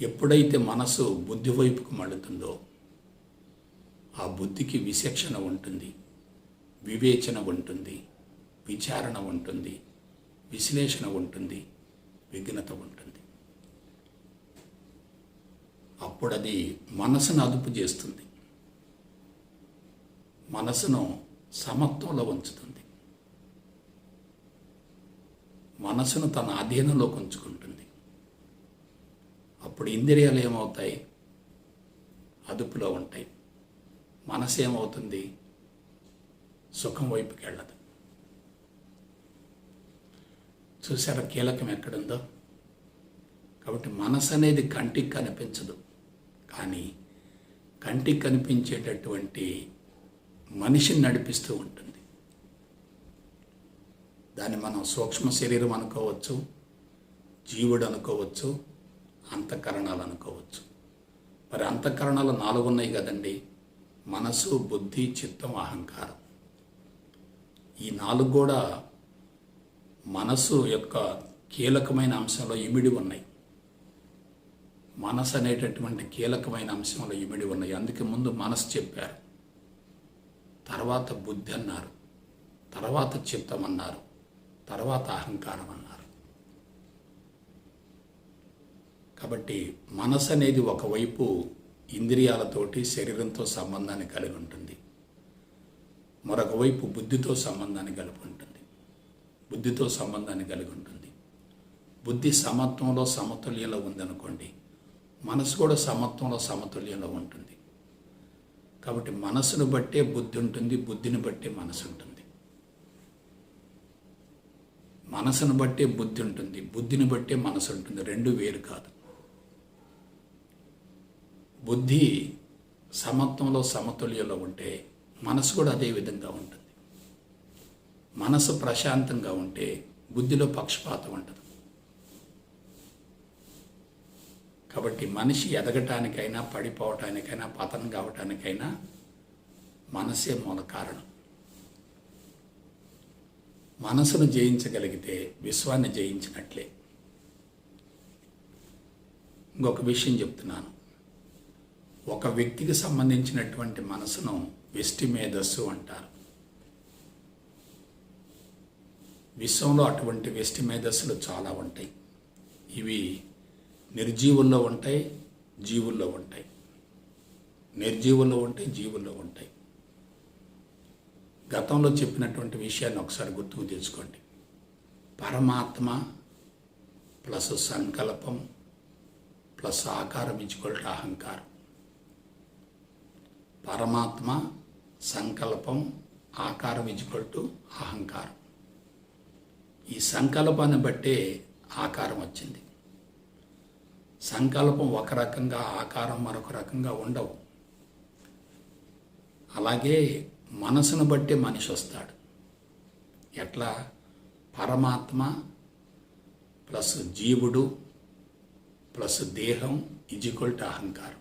ఎప్పుడైతే మనసు బుద్ధి వైపుకు మళ్ళుతుందో, ఆ బుద్ధికి విచక్షణ ఉంటుంది, వివేచన ఉంటుంది, విచారణ ఉంటుంది, విశ్లేషణ ఉంటుంది, విఘ్నత ఉంటుంది. అప్పుడు అది మనసును అదుపు చేస్తుంది, మనసును సమత్వంలో ఉంచుతుంది. మనసును తన అధీనంలోకి ఉంచుకుంటుంది. అప్పుడు ఇంద్రియాలు ఏమవుతాయి? అదుపులో ఉంటాయి. మనసు ఏమవుతుంది? సుఖం వైపుకి వెళ్ళదు. చూసారా కీలకం ఎక్కడుందో? కాబట్టి మనసు అనేది కంటికి కనిపించదు, కానీ కంటికి కనిపించేటటువంటి మనిషిని నడిపిస్తూ ఉంటుంది. దాన్ని మనం సూక్ష్మ శరీరం అనుకోవచ్చు, జీవుడు అనుకోవచ్చు, అంతఃకరణాలు అనుకోవచ్చు. మరి అంతఃకరణాలు 4 ఉన్నాయి కదండి: మనసు, బుద్ధి, చిత్తం, అహంకారం. ఈ 4 కూడా మనసు యొక్క కీలకమైన అంశంలో ఇమిడి ఉన్నాయి. మనసు అనేటటువంటి కీలకమైన అంశంలో ఇమిడి ఉన్నాయి. అందుకే ముందు మనసు చెప్పారు, తర్వాత బుద్ధి అన్నారు, తర్వాత చిత్తం అన్నారు, తర్వాత అహంకారం అన్నారు. కాబట్టి మనసు అనేది ఒకవైపు ఇంద్రియాలతోటి శరీరంతో సంబంధాన్ని కలిగి ఉంటుంది, మరొక వైపు బుద్ధితో సంబంధాన్ని కలిగి ఉంటుంది. బుద్ధి సమత్వంలో సమతుల్యంలో ఉందనుకోండి, మనసు కూడా సమత్వంలో సమతుల్యంలో ఉంటుంది. కాబట్టి మనసును బట్టే బుద్ధి ఉంటుంది, బుద్ధిని బట్టే మనసు ఉంటుంది. మనసును బట్టే బుద్ధి ఉంటుంది, బుద్ధిని బట్టే మనసు ఉంటుంది. 2 వేరు కాదు. బుద్ధి సమత్వంలో సమతుల్యంలో ఉంటే మనసు కూడా అదే విధంగా ఉంటుంది. మనసు ప్రశాంతంగా ఉంటే బుద్ధిలో పక్షపాతం ఉండదు. కాబట్టి మనిషి ఎదగటానికైనా, పడిపోవటానికైనా, పతనం కావటానికైనా మనసే మూల కారణం. మనసును జయించగలిగితే విశ్వాన్ని జయించినట్లే. ఇంకొక విషయం చెప్తున్నాను. ఒక వ్యక్తికి సంబంధించినటువంటి మనసును వెష్టి మేధస్సు అంటారు. విశ్వంలో అటువంటి వెష్టి మేధస్సులు చాలా ఉంటాయి. ఇవి నిర్జీవుల్లో ఉంటాయి, జీవుల్లో ఉంటాయి. నిర్జీవుల్లో ఉంటాయి, జీవుల్లో ఉంటాయి. గతంలో చెప్పినటువంటి విషయాన్ని ఒకసారి గుర్తుకు తెచ్చుకోండి. పరమాత్మ ప్లస్ సంకల్పం ప్లస్ ఆకారం = అహంకారం. పరమాత్మ, సంకల్పం, ఆకారం = అహంకారం. ఈ సంకల్పాన్ని బట్టే ఆకారం వచ్చింది. సంకల్పం ఒక రకంగా, ఆకారం మరొక రకంగా ఉండవు. అలాగే మనసును బట్టే మనిషి వస్తాడు. ఎట్లా? పరమాత్మ ప్లస్ జీవుడు ప్లస్ దేహం = అహంకారం.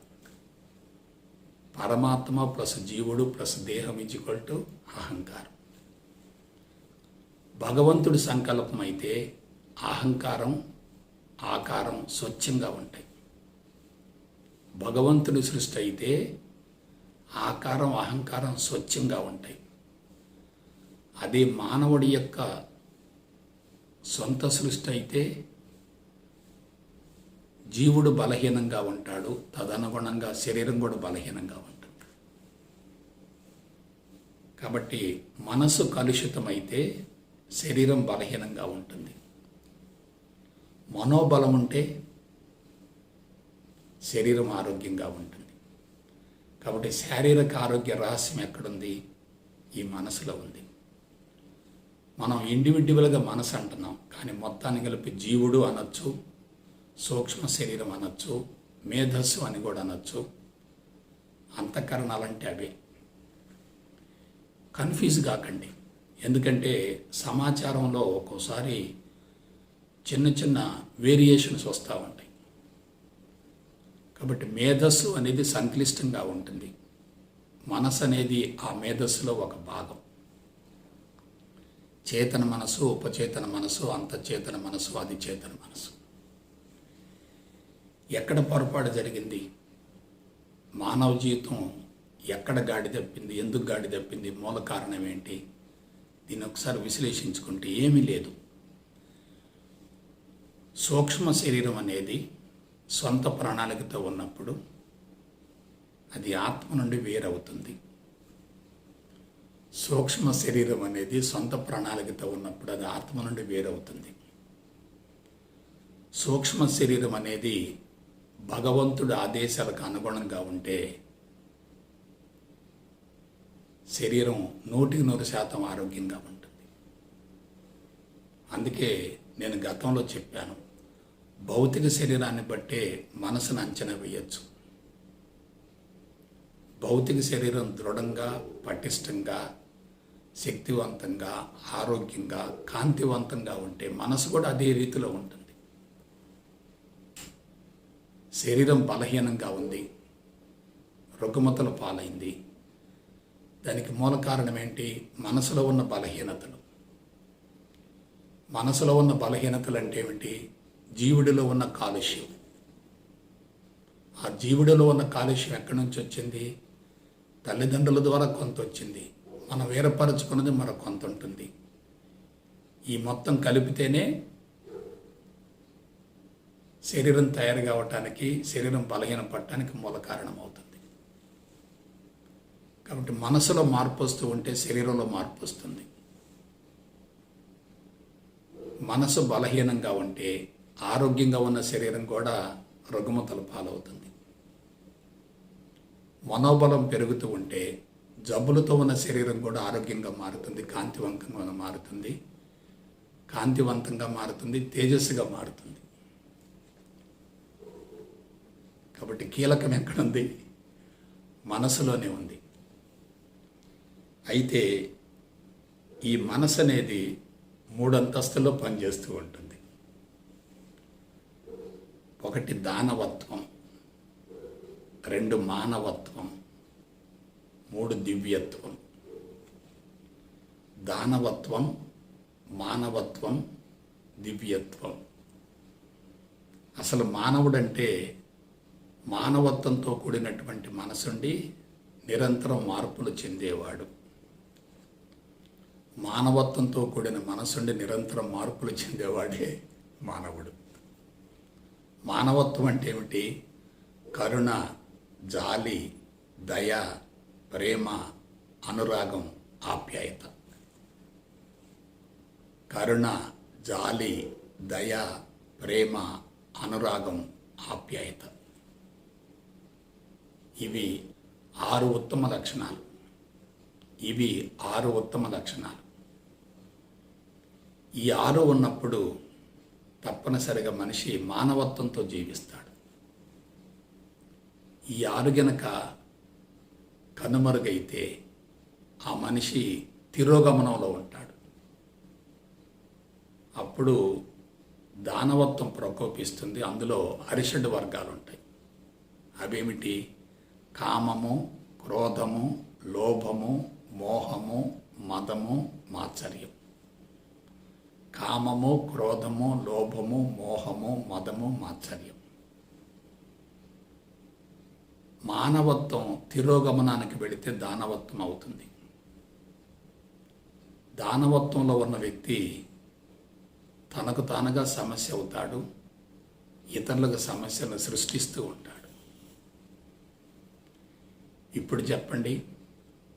పరమాత్మ ప్లస్ జీవుడు ప్లస్ దేహం = అహంకారం. భగవంతుడి సంకల్పం అయితే అహంకారం, ఆకారం స్వచ్ఛంగా ఉంటాయి. భగవంతుడి సృష్టి అయితే ఆకారం, అహంకారం స్వచ్ఛంగా ఉంటాయి. అదే మానవుడి యొక్క సొంత సృష్టి అయితే జీవుడు బలహీనంగా ఉంటాడు, తదనుగుణంగా శరీరం కూడా బలహీనంగా ఉంటుంది. కాబట్టి మనసు కలుషితమైతే శరీరం బలహీనంగా ఉంటుంది. మనోబలం ఉంటే శరీరం ఆరోగ్యంగా ఉంటుంది. కాబట్టి శారీరక ఆరోగ్య రహస్యం ఎక్కడుంది? ఈ మనసులో ఉంది. మనం ఇండివిడ్యువల్గా మనసు అంటున్నాం, కానీ మొత్తాన్ని కలిపి జీవుడు అనొచ్చు, సూక్ష్మ శరీరం అనొచ్చు, మేధస్సు అని కూడా అనొచ్చు. అంతఃకరణాలంటే అవే. కన్ఫ్యూజ్ కాకండి. ఎందుకంటే సమాచారంలో ఒక్కోసారి చిన్న చిన్న వేరియేషన్స్ వస్తూ ఉంటాయి. కాబట్టి మేధస్సు అనేది సంక్లిష్టంగా ఉంటుంది. మనసు అనేది ఆ మేధస్సులో ఒక భాగం. చేతన మనసు, ఉపచేతన మనసు, అంతచేతన మనసు, అధిచేతన మనసు. ఎక్కడ పొరపాటు జరిగింది? మానవ జీవితం ఎక్కడ గాడి తప్పింది? ఎందుకు గాడి తప్పింది? మూల కారణం ఏంటి? దీన్ని ఒకసారి విశ్లేషించుకుంటే ఏమీ లేదు. సూక్ష్మ శరీరం అనేది సొంత ప్రణాళికతో ఉన్నప్పుడు అది ఆత్మ నుండి వేరవుతుంది. సూక్ష్మ శరీరం అనేది సొంత ప్రణాళికతో ఉన్నప్పుడు అది ఆత్మ నుండి వేరవుతుంది. సూక్ష్మ శరీరం అనేది భగవంతుడి ఆదేశాలకు అనుగుణంగా ఉంటే శరీరం 100% ఆరోగ్యంగా ఉంటుంది. అందుకే నేను గతంలో చెప్పాను, భౌతిక శరీరాన్ని బట్టే మనసును అంచనా వేయచ్చు. భౌతిక శరీరం దృఢంగా, పటిష్టంగా, శక్తివంతంగా, ఆరోగ్యంగా, కాంతివంతంగా ఉంటే మనసు కూడా అదే రీతిలో ఉంటుంది. శరీరం బలహీనంగా ఉంది, రుగ్మతల పాలైంది. దానికి మూల కారణం ఏంటి? మనసులో ఉన్న బలహీనతలు. మనసులో ఉన్న బలహీనతలు అంటే ఏమిటి? జీవుడిలో ఉన్న కాలుష్యం. ఆ జీవుడిలో ఉన్న కాలుష్యం ఎక్కడి నుంచి వచ్చింది? తల్లిదండ్రుల ద్వారా కొంత వచ్చింది, మనం వేరపరుచుకున్నది మరో కొంత ఉంటుంది. ఈ మొత్తం కలిపితేనే శరీరం తయారు కావటానికి, శరీరం బలహీనపడటానికి మూల కారణం అవుతుంది. కాబట్టి మనసులో మార్పు వస్తూ ఉంటే శరీరంలో మార్పు వస్తుంది. మనసు బలహీనంగా ఉంటే ఆరోగ్యంగా ఉన్న శరీరం కూడా రుగ్మతల పాలవుతుంది. మనోబలం పెరుగుతూ ఉంటే జబ్బులతో ఉన్న శరీరం కూడా ఆరోగ్యంగా మారుతుంది, కాంతివంతంగా మారుతుంది, తేజస్సుగా మారుతుంది. కాబట్టి కీలకం ఎక్కడుంది? మనసులోనే ఉంది. అయితే ఈ మనసు అనేది 3 అంతస్తుల్లో పనిచేస్తూ ఉంటుంది. 1 దానవత్వం, 2 మానవత్వం, 3 దివ్యత్వం. దానవత్వం, మానవత్వం, దివ్యత్వం. అసలు మానవుడంటే మానవత్వంతో కూడినటువంటి మనసుండి నిరంతరం మార్పులు చెందేవాడు. మానవత్వంతో కూడిన మనసుండి నిరంతరం మార్పులు చెందేవాడే మానవుడు. మానవత్వం అంటే ఏమిటి? కరుణ, జాలి, దయ, ప్రేమ, అనురాగం, ఆప్యాయత. కరుణ, జాలి, దయ, ప్రేమ, అనురాగం, ఆప్యాయత. ఇవి 6 ఉత్తమ లక్షణాలు. ఈ 6 ఉన్నప్పుడు తప్పనిసరిగా మనిషి మానవత్వంతో జీవిస్తాడు. ఈ 6 గనక కనుమరుగైతే ఆ మనిషి తిరోగమనంలో ఉంటాడు. అప్పుడు దానవత్వం ప్రకోపిస్తుంది. అందులో అరిషడ్ వర్గాలు ఉంటాయి. అవేమిటి? కామము, క్రోధము, లోభము, మోహము, మదము, మాత్సర్యం. కామము, క్రోధము, లోభము, మోహము, మదము, మాత్సర్యం. మానవత్వం తిరోగమనానికి వెళితే దానవత్వం అవుతుంది. దానవత్వంలో ఉన్న వ్యక్తి తనకు తానుగా సమస్య అవుతాడు, ఇతరులకు సమస్యలను సృష్టిస్తూ ఉంటాడు. ఇప్పుడు చెప్పండి,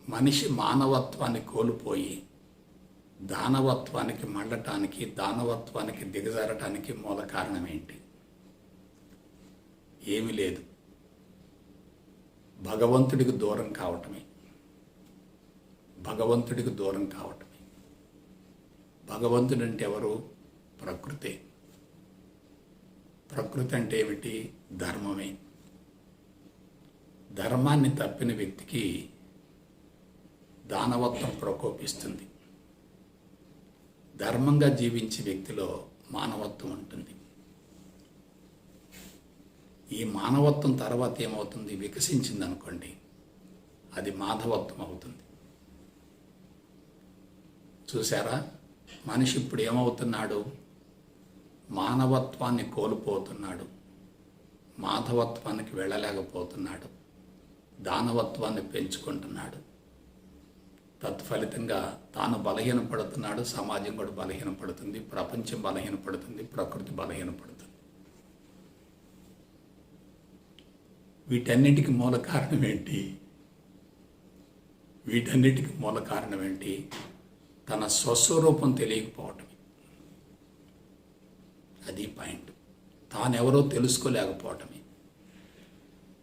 మనిషి మానవత్వాన్ని కోల్పోయి దానవత్వానికి మళ్ళటానికి, దానవత్వానికి దిగజారటానికి మూల కారణం ఏంటి? ఏమీ లేదు, భగవంతుడికి దూరం కావటమే. భగవంతుడు అంటే ఎవరు? ప్రకృతే. ప్రకృతి అంటే ఏమిటి? ధర్మమే. ధర్మాన్ని తప్పిన వ్యక్తికి దానవత్వం ప్రకోపిస్తుంది. ధర్మంగా జీవించే వ్యక్తిలో మానవత్వం ఉంటుంది. ఈ మానవత్వం తర్వాత ఏమవుతుంది? వికసించింది అనుకోండి, అది మాధవత్వం అవుతుంది. చూసారా, మనిషి ఇప్పుడు ఏమవుతున్నాడు? మానవత్వాన్ని కోల్పోతున్నాడు, మాధవత్వానికి వెళ్ళలేకపోతున్నాడు, దానవత్వాన్ని పెంచుకుంటున్నాడు. తత్ఫలితంగా తాను బలహీనపడుతున్నాడు, సమాజం కూడా బలహీనపడుతుంది, ప్రపంచం బలహీనపడుతుంది, ప్రకృతి బలహీనపడుతుంది. వీటన్నిటికీ మూల కారణం ఏంటి? తన స్వస్వరూపం తెలియకపోవటమే. అది పాయింట్. తానెవరో తెలుసుకోలేకపోవటమే.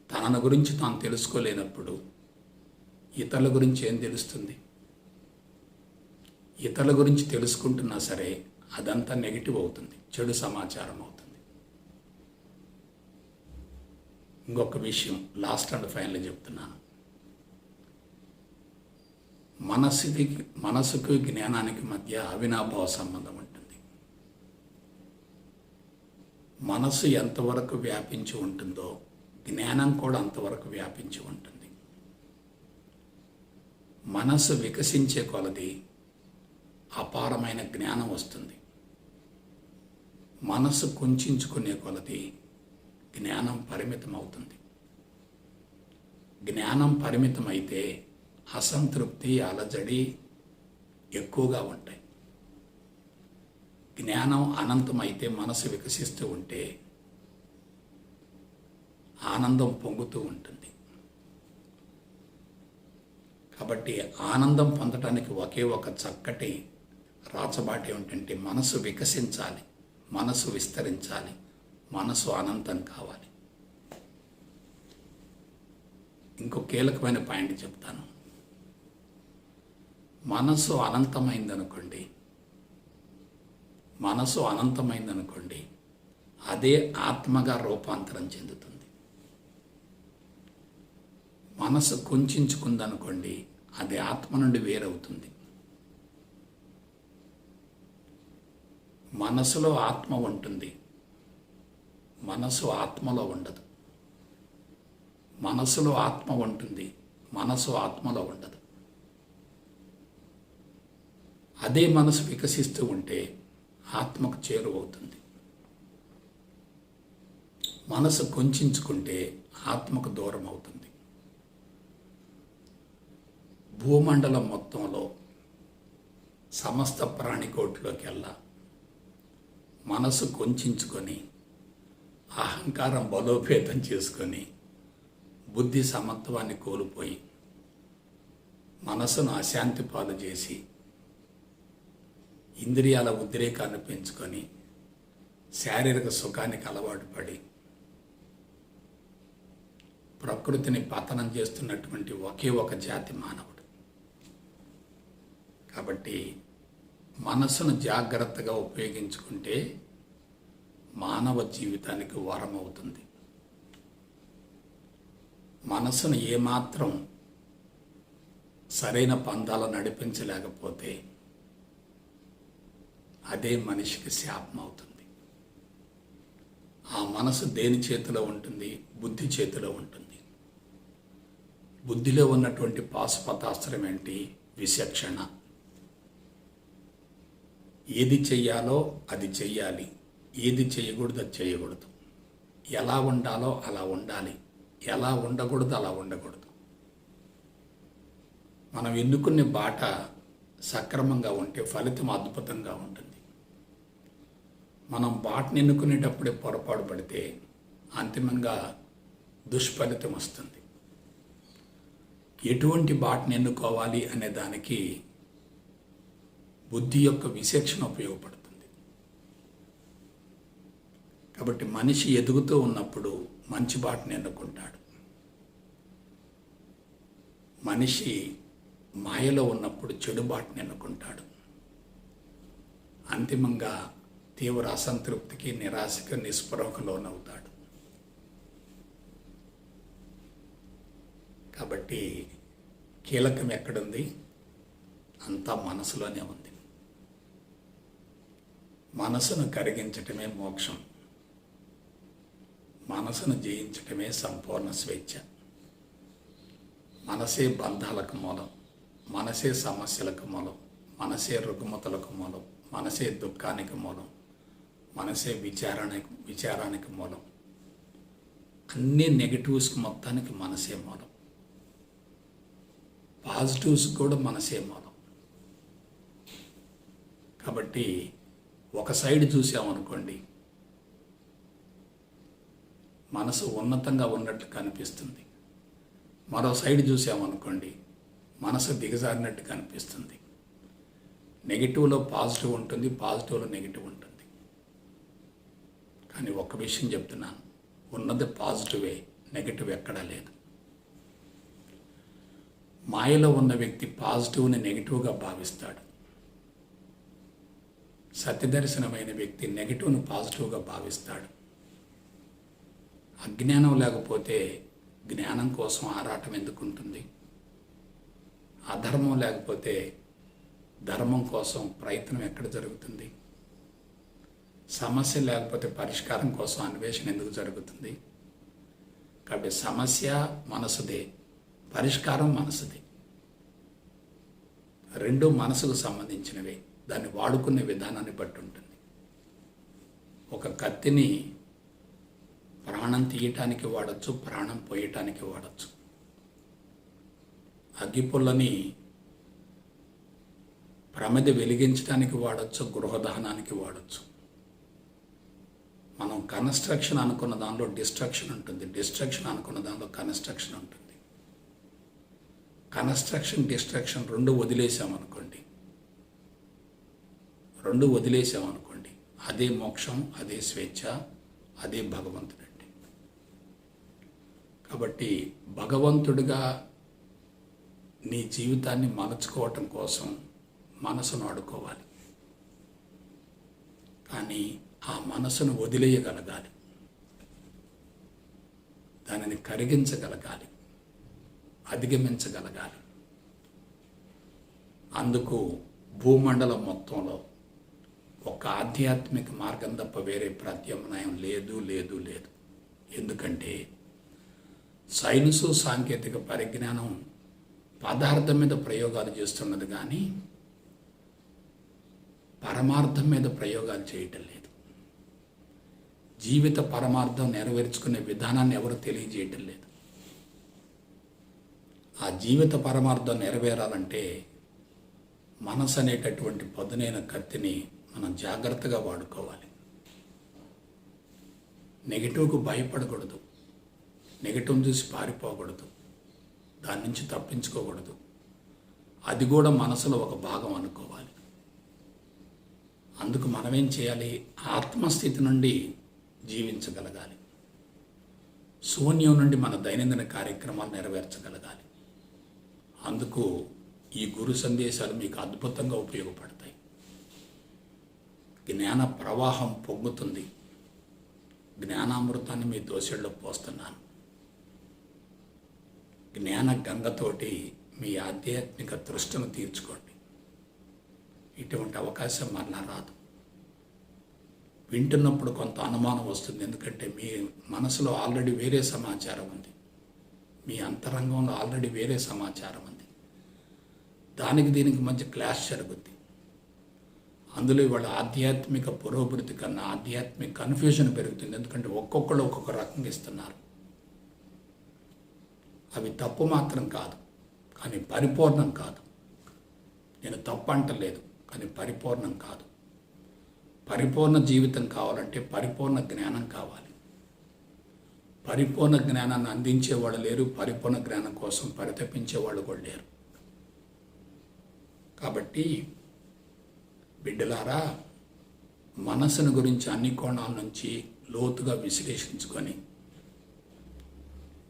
తనను గురించి తాను తెలుసుకోలేనప్పుడు ఇతరుల గురించి ఏం తెలుస్తుంది? ఇతరుల గురించి తెలుసుకుంటున్నా సరే అదంతా నెగిటివ్ అవుతుంది, చెడు సమాచారం అవుతుంది. ఇంకొక విషయం లాస్ట్ అండ్ ఫైనల్ చెప్తున్నాను. మనసుకు జ్ఞానానికి మధ్య అవినాభావ సంబంధం ఉంటుంది. మనసు ఎంతవరకు వ్యాపించి ఉంటుందో జ్ఞానం కూడా అంతవరకు వ్యాపించి ఉంటుంది. మనసు వికసించే కొలది అపారమైన జ్ఞానం వస్తుంది. మనసు కుంచుకునే కొలది జ్ఞానం పరిమితం అవుతుంది. జ్ఞానం పరిమితమైతే అసంతృప్తి, అలజడి ఎక్కువగా ఉంటాయి. జ్ఞానం అనంతమైతే మనసు వికసిస్తూ ఉంటే ఆనందం పొంగుతూ ఉంటుంది. కాబట్టి ఆనందం పొందడానికి ఒకే ఒక చక్కటి రాచబాట ఏమిటంటే మనసు వికసించాలి, మనసు విస్తరించాలి, మనసు అనంతం కావాలి. ఇంకో కీలకమైన పాయింట్ చెప్తాను. మనసు అనంతమైందనుకోండి, అదే ఆత్మగా రూపాంతరం చెందుతుంది. మనసు కుంచుకుందనుకోండి, అది ఆత్మ నుండి వేరవుతుంది. మనసులో ఆత్మ ఉంటుంది, మనసు ఆత్మలో ఉండదు. మనసులో ఆత్మ ఉంటుంది, మనసు ఆత్మలో ఉండదు. అదే మనసు వికసిస్తూ ఉంటే ఆత్మకు చేరువవుతుంది. మనసు కుంచుకుంటే ఆత్మకు దూరం అవుతుంది. భూమండలం మొత్తంలో సమస్త ప్రాణికోటిలోకెల్లా మనసు కుంచుకొని అహంకారం బలోపేతం చేసుకొని బుద్ధి సమత్వాన్ని కోల్పోయి మనసును అశాంతి పాలు చేసి ఇంద్రియాల ఉద్రేకాన్ని పెంచుకొని శారీరక సుఖానికి అలవాటు పడి ప్రకృతిని పతనం చేస్తున్నటువంటి ఒకే ఒక జాతి మానవుడు. కాబట్టి మనసును జాగ్రత్తగా ఉపయోగించుకుంటే మానవ జీవితానికి వరం అవుతుంది. మనసును ఏమాత్రం సరైన పందాలు నడిపించలేకపోతే అదే మనిషికి శాపం అవుతుంది. ఆ మనసు దేని చేతిలో ఉంటుంది? బుద్ధి చేతిలో ఉంటుంది. బుద్ధిలో ఉన్నటువంటి పాశుపతాస్త్రం ఏంటి? విచక్షణ. ఏది చెయ్యాలో అది చెయ్యాలి, ఏది చేయకూడదు అది చేయకూడదు, ఎలా ఉండాలో అలా ఉండాలి, ఎలా ఉండకూడదు అలా ఉండకూడదు. మనం ఎన్నుకునే బాట సక్రమంగా ఉంటే ఫలితం అద్భుతంగా ఉంటుంది. మనం బాటను ఎన్నుకునేటప్పుడే పొరపాటు పడితే అంతిమంగా దుష్ఫలితం వస్తుంది. ఎటువంటి బాటను ఎన్నుకోవాలి అనే దానికి బుద్ధి యొక్క విచక్షణ ఉపయోగపడుతుంది. కాబట్టి మనిషి ఎదుగుతూ ఉన్నప్పుడు మంచి బాటను ఎన్నుకుంటాడు. మనిషి మాయలో ఉన్నప్పుడు చెడు బాటను ఎన్నుకుంటాడు. అంతిమంగా తీవ్ర అసంతృప్తికి, నిరాశకు, నిస్పృహకు లోనవుతాడు. కాబట్టి కీలకం ఎక్కడుంది? అంతా మనసులోనే ఉంది. మనసును కరిగించటమే మోక్షం, మనసును జయించటమే సంపూర్ణ స్వేచ్ఛ. మనసే బంధాలకు మూలం, మనసే సమస్యలకు మూలం, మనసే రుగ్మతలకు మూలం, మనసే దుఃఖానికి మూలం, మనసే విచారానికి మూలం. అన్ని నెగిటివ్స్కి మొత్తానికి మనసే మూలం, పాజిటివ్స్ కూడా మనసే మూలం. కాబట్టి ఒక సైడ్ చూసామనుకోండి, మనసు ఉన్నతంగా ఉన్నట్లు కనిపిస్తుంది. మరో సైడ్ చూసామనుకోండి, మనసు దిగజారినట్టు కనిపిస్తుంది. నెగిటివ్లో పాజిటివ్ ఉంటుంది, పాజిటివ్లో నెగిటివ్ ఉంటుంది. కానీ ఒక విషయం చెప్తున్నాను, ఉన్నది పాజిటివే, నెగిటివ్ ఎక్కడా లేదు. మాయలో ఉన్న వ్యక్తి పాజిటివ్ని నెగిటివ్గా భావిస్తాడు. సత్యదర్శనమైన వ్యక్తి నెగిటివ్ను పాజిటివ్గా భావిస్తాడు. అజ్ఞానం లేకపోతే జ్ఞానం కోసం ఆరాటం ఎందుకు ఉంటుంది? అధర్మం లేకపోతే ధర్మం కోసం ప్రయత్నం ఎక్కడ జరుగుతుంది? సమస్య లేకపోతే పరిష్కారం కోసం అన్వేషణ ఎందుకు జరుగుతుంది? కాబట్టి సమస్య మనసుదే, పరిష్కారం మనసుదే. రెండు మనసుకు సంబంధించినవే, దాన్ని వాడుకునే విధానాన్ని బట్టి ఉంటుంది. ఒక కత్తిని ప్రాణం తీయటానికి వాడచ్చు, ప్రాణం పోయటానికి వాడచ్చు. అగ్గిపుల్లని ప్రమిద వెలిగించడానికి వాడచ్చు, గృహదహనానికి వాడచ్చు. మనం కన్స్ట్రక్షన్ అనుకున్న దానిలో డిస్ట్రక్షన్ ఉంటుంది, డిస్ట్రక్షన్ అనుకున్న దానిలో కన్స్ట్రక్షన్ ఉంటుంది. కన్స్ట్రక్షన్ డిస్ట్రక్షన్ రెండు వదిలేసామనుకోండి, అదే మోక్షం, అదే స్వేచ్ఛ, అదే భగవంతుడండి. కాబట్టి భగవంతుడిగా నీ జీవితాన్ని మలుచుకోవటం కోసం మనసును ఆడుకోవాలి. కానీ ఆ మనసును వదిలేయగలగాలి, దానిని కరిగించగలగాలి, అధిగమించగలగాలి. అందుకు భూమండలం మొత్తంలో ఒక ఆధ్యాత్మిక మార్గం తప్ప వేరే ప్రత్యామ్నాయం లేదు లేదు లేదు. ఎందుకంటే సైన్సు సాంకేతిక పరిజ్ఞానం పదార్థం మీద ప్రయోగాలు చేస్తున్నది, కానీ పరమార్థం మీద ప్రయోగాలు చేయటం లేదు. జీవిత పరమార్థం నెరవేర్చుకునే విధానాన్ని ఎవరు తెలియజేయటం లేదు. ఆ జీవిత పరమార్థం నెరవేరాలంటే మనసు అనేటటువంటి పదునైన కత్తిని మనం జాగ్రత్తగా వాడుకోవాలి. నెగిటివ్కు భయపడకూడదు, నెగిటివ్ చూసి పారిపోకూడదు, దాని నుంచి తప్పించుకోకూడదు. అది కూడా మనసులో ఒక భాగం అనుకోవాలి. అందుకు మనమేం చేయాలి? ఆత్మస్థితి నుండి జీవించగలగాలి. శూన్యం నుండి మన దైనందిన కార్యక్రమాలు నెరవేర్చగలగాలి. అందుకు ఈ గురు సందేశాలు మీకు అద్భుతంగా ఉపయోగపడతాయి. జ్ఞాన ప్రవాహం పొంగుతుంది. జ్ఞానామృతాన్ని మీ దోసెల్లో పోస్తున్నాను. జ్ఞాన గంగతోటి మీ ఆధ్యాత్మిక తృష్ణను తీర్చుకోండి. ఇటువంటి అవకాశం మరలా రాదు. వింటున్నప్పుడు కొంత అనుమానం వస్తుంది, ఎందుకంటే మీ మనసులో ఆల్రెడీ వేరే సమాచారం ఉంది, మీ అంతరంగంలో ఆల్రెడీ వేరే సమాచారం ఉంది. దానికి దీనికి మధ్య క్లాష్ జరుగుద్ది. అందులో ఇవాళ ఆధ్యాత్మిక పురోభివృద్ధి కన్నా ఆధ్యాత్మిక కన్ఫ్యూజన్ పెరుగుతుంది. ఎందుకంటే ఒక్కొక్కళ్ళు ఒక్కొక్క రకంగా ఇస్తున్నారు. అవి తప్పు మాత్రం కాదు, కానీ పరిపూర్ణం కాదు. నేను తప్పు అంటలేదు, కానీ పరిపూర్ణం కాదు. పరిపూర్ణ జీవితం కావాలంటే పరిపూర్ణ జ్ఞానం కావాలి. పరిపూర్ణ జ్ఞానాన్ని అందించేవాళ్ళు లేరు, పరిపూర్ణ జ్ఞానం కోసం పరితపించేవాళ్ళు కూడా లేరు. కాబట్టి బిడ్డలారా, మనసును గురించి అన్ని కోణాల నుంచి లోతుగా విశ్లేషించుకొని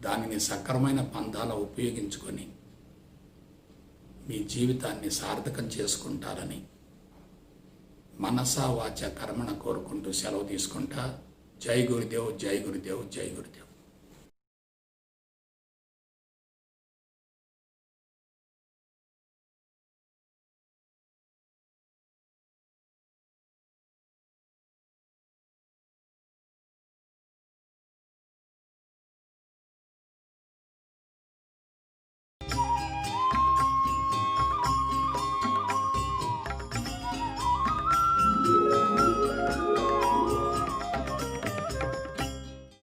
దానిని సక్రమైన పందాల ఉపయోగించుకొని మీ జీవితాన్ని సార్థకం చేసుకుంటారని మనసా వాచ కర్మణ కోరుకుంటూ సెలవు తీసుకుంటా. జై గురుదేవ్, జై గురుదేవ్, జై గురుదేవ్.